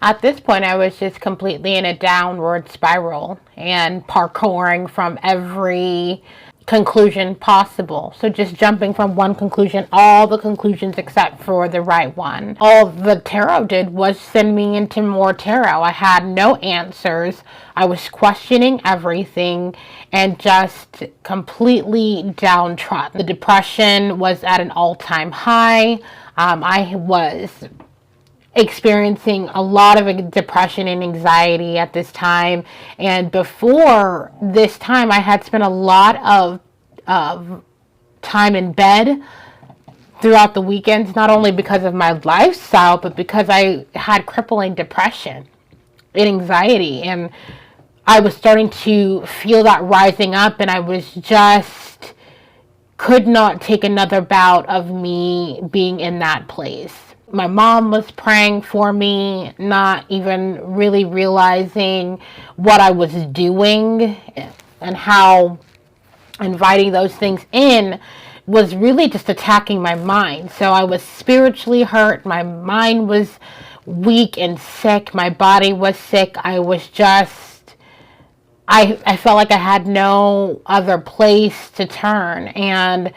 At this point, I was just completely in a downward spiral and parkouring from every conclusion possible. So just jumping from one conclusion, all the conclusions except for the right one. All the tarot did was send me into more tarot. I had no answers. I was questioning everything and just completely downtrodden. The depression was at an all-time high. I was experiencing a lot of depression and anxiety at this time, and before this time I had spent a lot of time in bed throughout the weekends, not only because of my lifestyle but because I had crippling depression and anxiety, and I was starting to feel that rising up, and I was just could not take another bout of me being in that place. My mom was praying for me, not even really realizing what I was doing and how inviting those things in was really just attacking my mind. So I was spiritually hurt. My mind was weak and sick. My body was sick. I was just, I felt like I had no other place to turn. And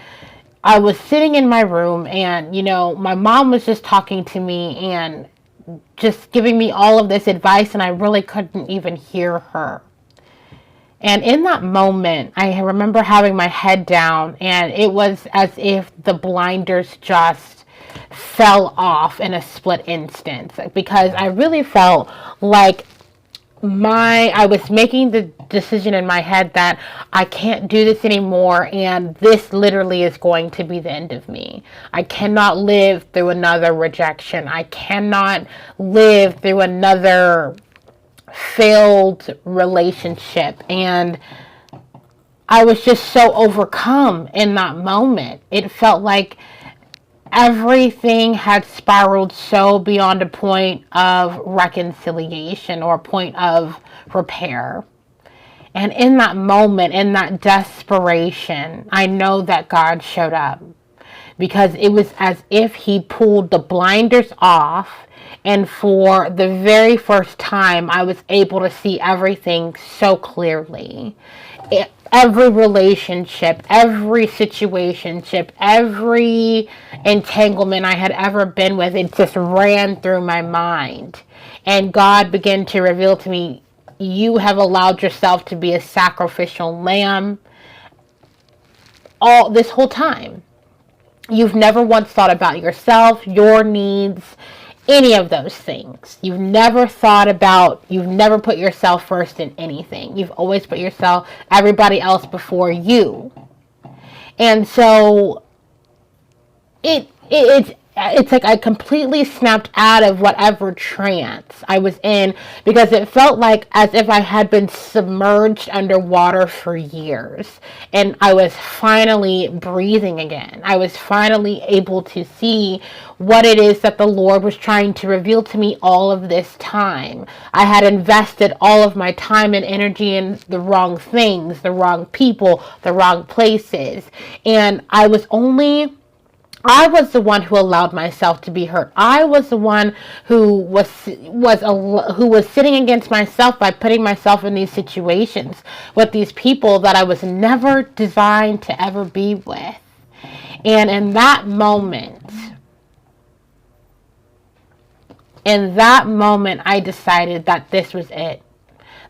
I was sitting in my room, and, my mom was just talking to me and just giving me all of this advice, and I really couldn't even hear her. And in that moment, I remember having my head down, and it was as if the blinders just fell off in a split instant, because I really felt like I was making the decision in my head that I can't do this anymore, and this literally is going to be the end of me. I cannot live through another rejection. I cannot live through another failed relationship. And I was just so overcome in that moment. It felt like everything had spiraled so beyond a point of reconciliation or a point of repair. And in that moment, in that desperation, I know that God showed up, because it was as if he pulled the blinders off, and for the very first time, I was able to see everything so clearly. Every relationship, every situationship, every entanglement I had ever been with, it just ran through my mind. And God began to reveal to me, you have allowed yourself to be a sacrificial lamb all this whole time. You've never once thought about yourself, your needs, any of those things. You've never put yourself first in anything. You've always put everybody else before you. And so it's like I completely snapped out of whatever trance I was in, because it felt like as if I had been submerged underwater for years, and I was finally breathing again. I was finally able to see what it is that the Lord was trying to reveal to me all of this time. I had invested all of my time and energy in the wrong things, the wrong people, the wrong places, and I was the one who allowed myself to be hurt. I was the one who was sitting against myself by putting myself in these situations with these people that I was never designed to ever be with. And in that moment, I decided that this was it.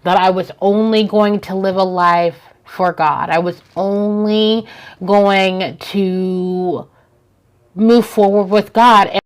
That I was only going to live a life for God. I was only going to move forward with God.